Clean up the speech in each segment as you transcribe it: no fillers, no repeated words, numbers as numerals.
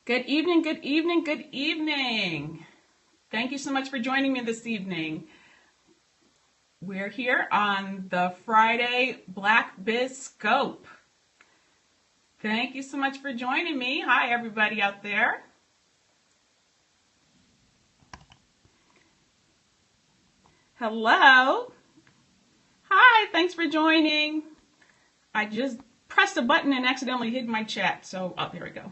Good evening, good evening, good evening. Thank you so much for joining me this evening. We're here on the Friday Black Biz Scope. Thank you so much for joining me. Hi, everybody out there. Hello. Hi, thanks for joining. I just pressed a button and accidentally hid my chat. So, there we go.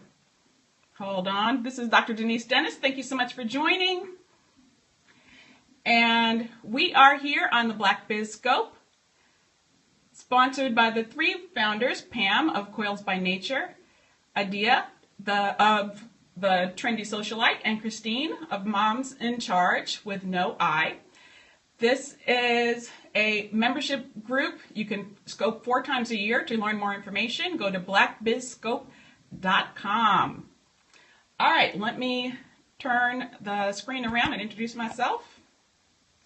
Hold on. This is Dr. Denise Dennis. Thank you so much for joining. And we are here on the Black Biz Scope, sponsored by the three founders, Pam of Coils by Nature, Adia of the Trendy Socialite, and Christine of Moms in Charge with no I. This is a membership group. You can scope 4 times a year. To learn more information, go to blackbizscope.com. All right, let me turn the screen around and introduce myself.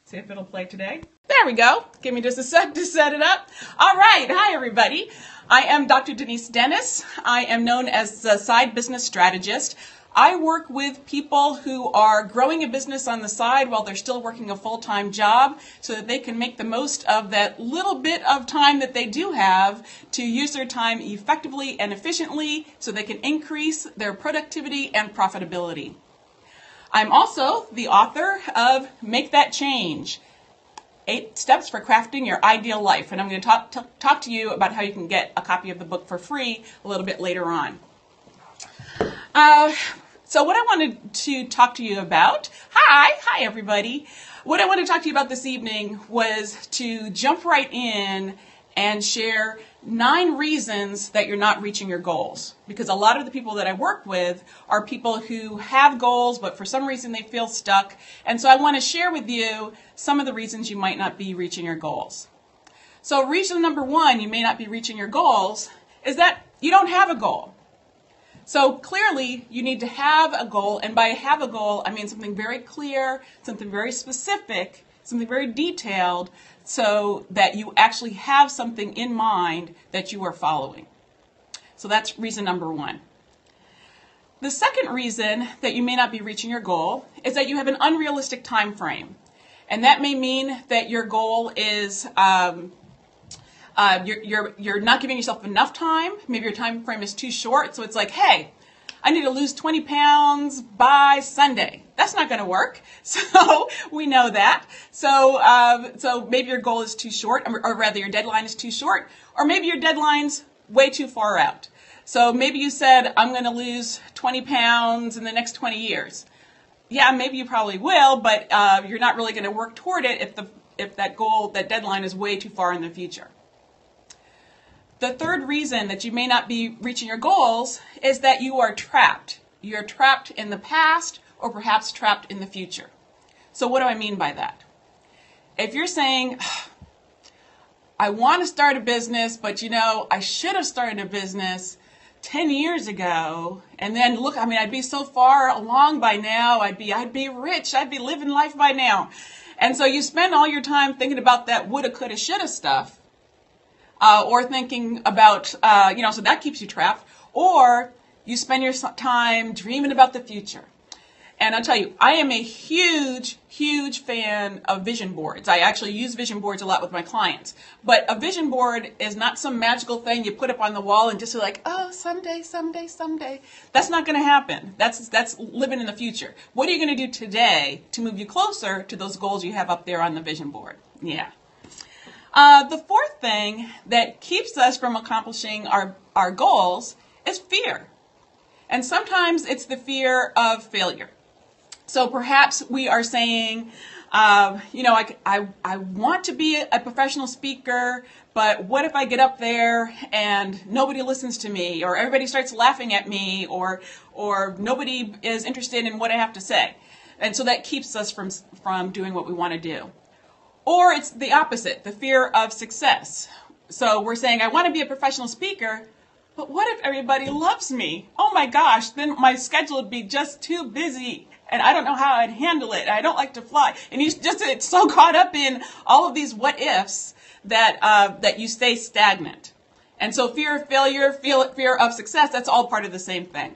See if it'll play today. There we go. Give me just a sec to set it up. All right. Hi, everybody. I am Dr. Denise Dennis. I am known as the Side Business Strategist. I work with people who are growing a business on the side while they're still working a full-time job so that they can make the most of that little bit of time that they do have to use their time effectively and efficiently so they can increase their productivity and profitability. I'm also the author of Make That Change, 8 Steps for Crafting Your Ideal Life. And I'm going to talk to you about how you can get a copy of the book for free a little bit later on. So what I wanted to talk to you about, hi everybody. What I want to talk to you about this evening was to jump right in and share 9 reasons that you're not reaching your goals. Because a lot of the people that I work with are people who have goals, but for some reason they feel stuck. And so I want to share with you some of the reasons you might not be reaching your goals. So reason number 1, you may not be reaching your goals, is that you don't have a goal. So clearly you need to have a goal, and by have a goal, I mean something very clear, something very specific, something very detailed, so that you actually have something in mind that you are following. So that's reason number 1. The second reason that you may not be reaching your goal is that you have an unrealistic time frame. And that may mean that your goal is you're not giving yourself enough time. Maybe your time frame is too short. So it's like, hey, I need to lose 20 pounds by Sunday. That's not going to work. So we know that. So maybe your goal is too short, or rather your deadline is too short, or maybe your deadline's way too far out. So maybe you said, I'm going to lose 20 pounds in the next 20 years. Yeah, maybe you probably will, but you're not really going to work toward it if that deadline is way too far in the future. The third reason that you may not be reaching your goals is that you are trapped. You're trapped in the past or perhaps trapped in the future. So what do I mean by that? If you're saying, I want to start a business, but I should have started a business 10 years ago, and then look, I'd be so far along by now, I'd be rich, I'd be living life by now. And so you spend all your time thinking about that woulda, coulda, shoulda stuff. Or thinking about, so that keeps you trapped. Or you spend your time dreaming about the future. And I'll tell you, I am a huge, huge fan of vision boards. I actually use vision boards a lot with my clients. But a vision board is not some magical thing you put up on the wall and just like, oh, someday, someday, someday. That's not going to happen. That's living in the future. What are you going to do today to move you closer to those goals you have up there on the vision board? Yeah. The fourth thing that keeps us from accomplishing our goals is fear. And sometimes it's the fear of failure. So perhaps we are saying, I want to be a professional speaker, but what if I get up there and nobody listens to me, or everybody starts laughing at me, or nobody is interested in what I have to say. And so that keeps us from doing what we want to do. Or it's the opposite, the fear of success. So we're saying, I want to be a professional speaker, but what if everybody loves me? Oh my gosh, then my schedule would be just too busy, and I don't know how I'd handle it. I don't like to fly. And you just get so caught up in all of these what ifs that you stay stagnant. And so fear of failure, fear of success, that's all part of the same thing.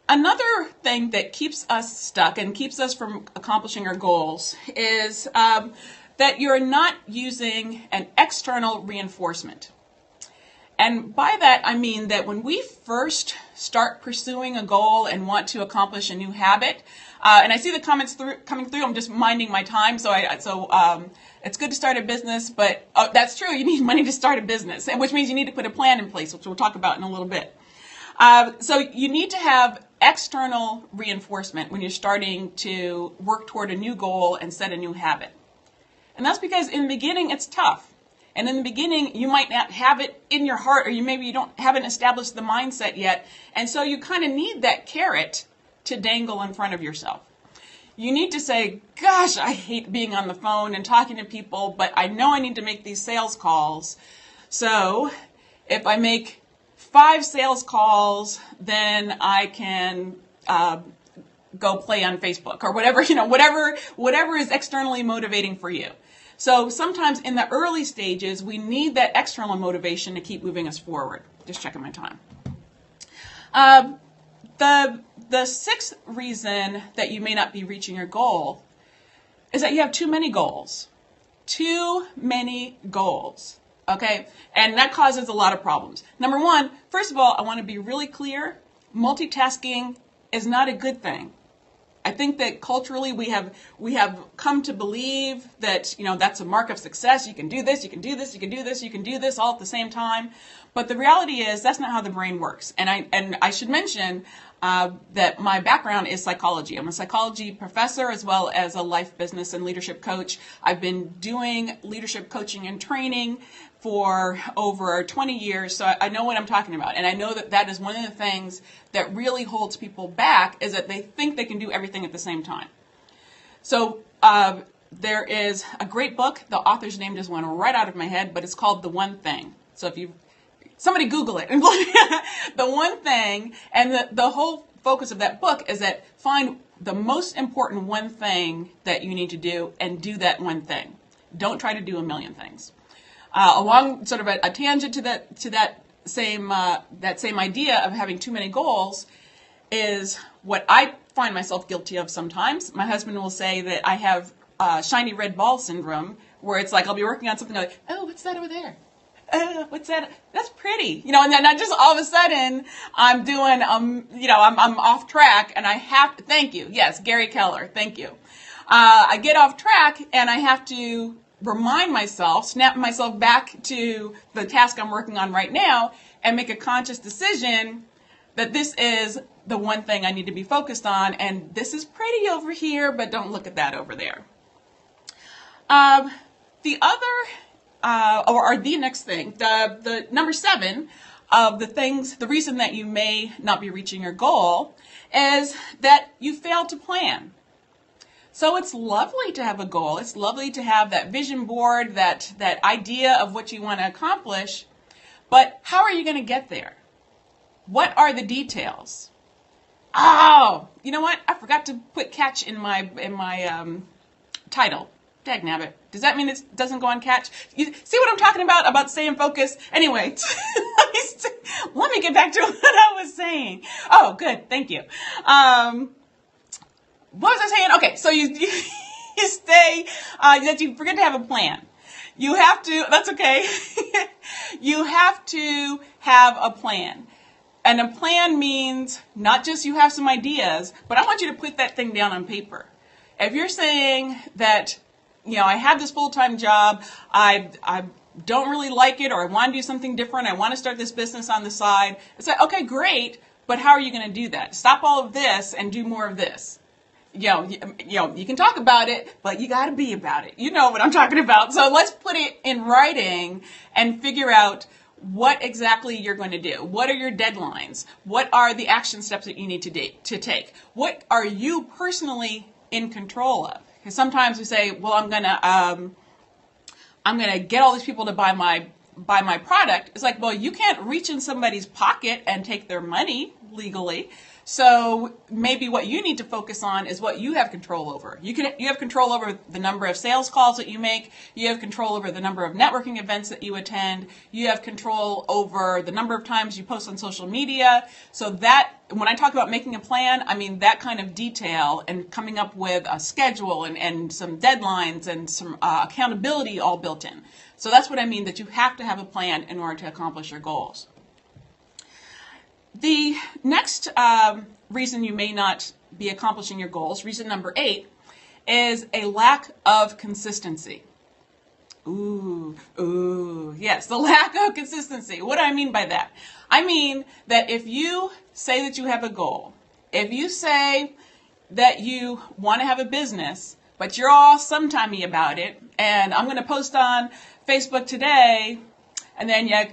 Another thing that keeps us stuck and keeps us from accomplishing our goals is that you're not using an external reinforcement. And by that, I mean that when we first start pursuing a goal and want to accomplish a new habit, and I see the comments coming through, I'm just minding my time, so it's good to start a business, but that's true, you need money to start a business, which means you need to put a plan in place, which we'll talk about in a little bit. So you need to have external reinforcement when you're starting to work toward a new goal and set a new habit. And that's because in the beginning, it's tough. And in the beginning, you might not have it in your heart, or you haven't established the mindset yet. And so you kind of need that carrot to dangle in front of yourself. You need to say, gosh, I hate being on the phone and talking to people, but I know I need to make these sales calls. So if I make 5 sales calls, then I can go play on Facebook or whatever, whatever is externally motivating for you. So sometimes in the early stages, we need that external motivation to keep moving us forward. Just checking my time. The sixth reason that you may not be reaching your goal is that you have too many goals. Too many goals. Okay? And that causes a lot of problems. Number one, first of all, I want to be really clear. Multitasking is not a good thing. I think that culturally we have come to believe that, that's a mark of success. You can do this, you can do this, you can do this, you can do this all at the same time. But the reality is that's not how the brain works. And I should mention that my background is psychology. I'm a psychology professor as well as a life, business, and leadership coach. I've been doing leadership coaching and training for over 20 years, so I know what I'm talking about. And I know that is one of the things that really holds people back, is that they think they can do everything at the same time. So there is a great book. The author's name just went right out of my head, but it's called The One Thing. So if somebody Google it. The One Thing, and the whole focus of that book is that find the most important one thing that you need to do and do that one thing. Don't try to do a million things. Along sort of a tangent to that same idea of having too many goals is what I find myself guilty of sometimes. My husband will say that I have shiny red ball syndrome, where it's like I'll be working on something like, oh, what's that over there? What's that? That's pretty, and then I just all of a sudden I'm doing, I'm off track, and I have to, thank you. Yes, Gary Keller, thank you. I get off track and I have to remind myself, snap myself back to the task I'm working on right now, and make a conscious decision that this is the one thing I need to be focused on, and this is pretty over here, but don't look at that over there. The next thing, the number 7 of the reason that you may not be reaching your goal is that you failed to plan. So it's lovely to have a goal. It's lovely to have that vision board, that idea of what you want to accomplish. But how are you going to get there? What are the details? Oh, you know what? I forgot to put catch in my title. Dagnabbit. Does that mean it doesn't go on catch? You see what I'm talking about staying focused? Anyway, let me get back to what I was saying. Oh, good. Thank you. What was I saying? Okay, so you stay, that you forget to have a plan. You have to, that's okay. You have to have a plan. And a plan means not just you have some ideas, but I want you to put that thing down on paper. If you're saying that, I have this full-time job, I don't really like it, or I want to do something different, I want to start this business on the side, it's like, okay, great, but how are you going to do that? Stop all of this and do more of this. You can talk about it, but you got to be about it. You know what I'm talking about. So let's put it in writing and figure out what exactly you're going to do. What are your deadlines? What are the action steps that you need to take? What are you personally in control of? Because sometimes we say, well, I'm gonna get all these people to buy my buy my product. It's like, well, you can't reach in somebody's pocket and take their money legally. So maybe what you need to focus on is what you have control over. You have control over the number of sales calls that you make. You have control over the number of networking events that you attend. You have control over the number of times you post on social media. So that, when I talk about making a plan, I mean that kind of detail and coming up with a schedule and some deadlines and some accountability all built in. So that's what I mean, that you have to have a plan in order to accomplish your goals. The next reason you may not be accomplishing your goals, reason number 8, is a lack of consistency. Yes, the lack of consistency. What do I mean by that? I mean that if you say that you have a goal, if you say that you want to have a business, but you're all sometimey about it, and I'm going to post on Facebook today, and then I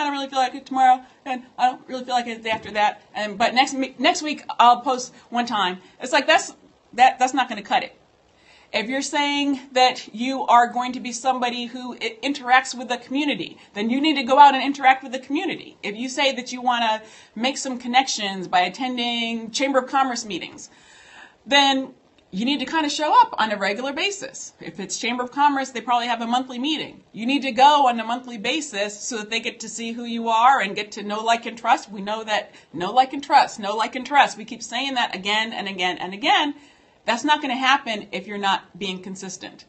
don't really feel like it tomorrow, and I don't really feel like it the day after that, but next week I'll post one time. It's like that's not going to cut it. If you're saying that you are going to be somebody who interacts with the community, then you need to go out and interact with the community. If you say that you want to make some connections by attending Chamber of Commerce meetings, then you need to kind of show up on a regular basis. If it's Chamber of Commerce, they probably have a monthly meeting. You need to go on a monthly basis so that they get to see who you are and get to know, like, and trust. We know that know, like, and trust, know, like, and trust. We keep saying that again and again and again. That's not going to happen if you're not being consistent.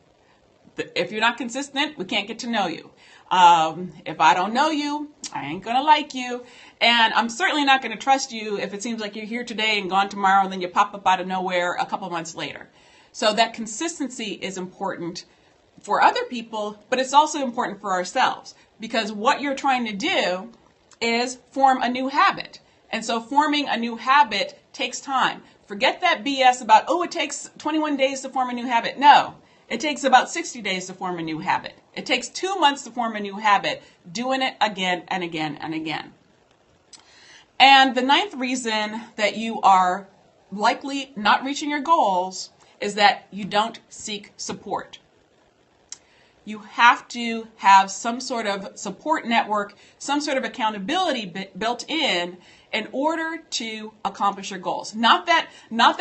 If you're not consistent, we can't get to know you. If I don't know you, I ain't going to like you. And I'm certainly not going to trust you if it seems like you're here today and gone tomorrow, and then you pop up out of nowhere a couple months later. So that consistency is important for other people, but it's also important for ourselves, because what you're trying to do is form a new habit. And so forming a new habit takes time. Forget that BS about, it takes 21 days to form a new habit. No, it takes about 60 days to form a new habit. It takes 2 months to form a new habit, doing it again and again and again. And the 9th reason that you are likely not reaching your goals is that you don't seek support. You have to have some sort of support network, some sort of accountability built in order to accomplish your goals. Not that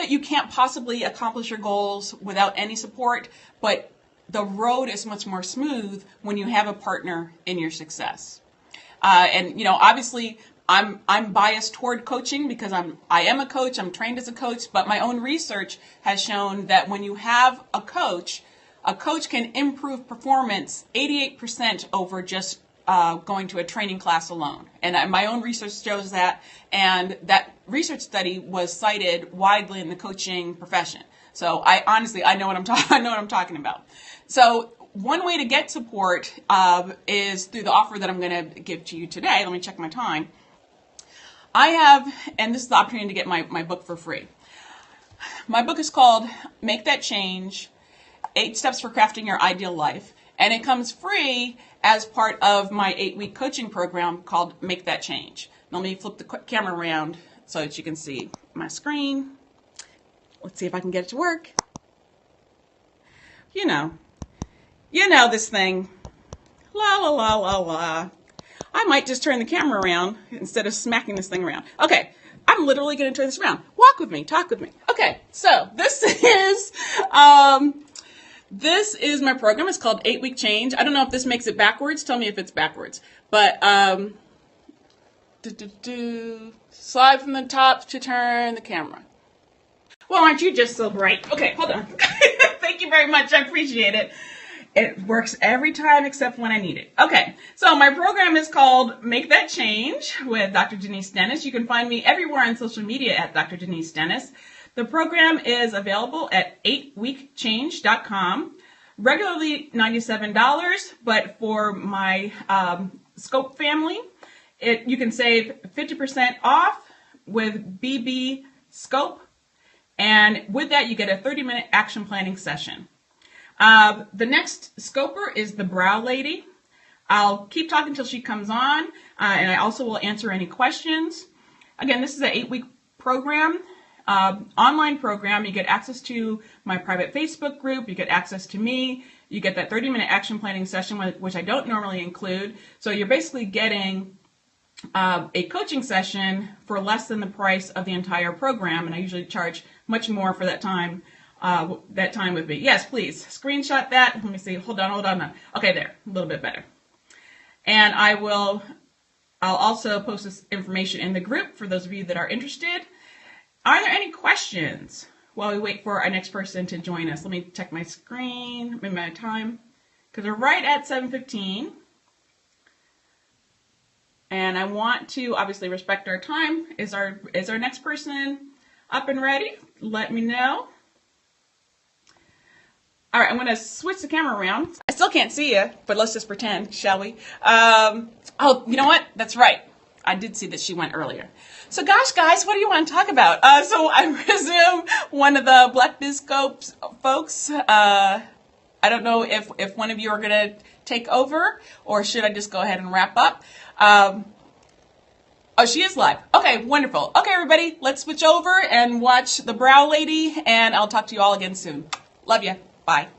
you can't possibly accomplish your goals without any support, but the road is much more smooth when you have a partner in your success. And obviously I'm biased toward coaching because I am a coach, I'm trained as a coach, but my own research has shown that when you have a coach can improve performance 88% over just going to a training class alone. And my own research shows that, and that research study was cited widely in the coaching profession. So I know what I'm talking about. So one way to get support is through the offer that I'm going to give to you today. Let me check my time. I have, and this is the opportunity to get my book for free. My book is called Make That Change, 8 Steps for Crafting Your Ideal Life. And it comes free as part of my 8-week coaching program called Make That Change. Let me flip the camera around so that you can see my screen. Let's see if I can get it to work. You know this thing. La, la, la, la, la. I might just turn the camera around instead of smacking this thing around. Okay, I'm literally going to turn this around. Walk with me, talk with me. Okay, so this is my program. It's called 8-Week Change. I don't know if this makes it backwards. Tell me if it's backwards. But slide from the top to turn the camera. Well, aren't you just so bright? Okay, hold on. Thank you very much. I appreciate it. It works every time except when I need it. Okay, so my program is called Make That Change with Dr. Denise Dennis. You can find me everywhere on social media at Dr. Denise Dennis. The program is available at 8weekchange.com. Regularly $97, but for my Scope family, you can save 50% off with BB Scope. And with that, you get a 30-minute action planning session. The next scoper is the Brow Lady. I'll keep talking until she comes on, and I also will answer any questions. Again, this is an 8-week program, online program. You get access to my private Facebook group. You get access to me. You get that 30-minute action planning session, which I don't normally include. So you're basically getting a coaching session for less than the price of the entire program, and I usually charge much more for that time with me. Yes, please screenshot that. Let me see. Hold on. Okay, there, a little bit better. And I'll also post this information in the group for those of you that are interested. Are there any questions while we wait for our next person to join us? Let me check my screen, my time, because we're right at 7:15. And I want to obviously respect our time. Is our next person up and ready? Let me know. All right, I'm going to switch the camera around. I still can't see you, but let's just pretend, shall we? Oh, you know what? That's right. I did see that she went earlier. So gosh, guys, what do you want to talk about? So I presume one of the Black BizScope folks, I don't know if one of you are going to take over, or should I just go ahead and wrap up? Oh, she is live. Okay, wonderful. Okay, everybody, let's switch over and watch the Brow Lady, and I'll talk to you all again soon. Love you. Bye.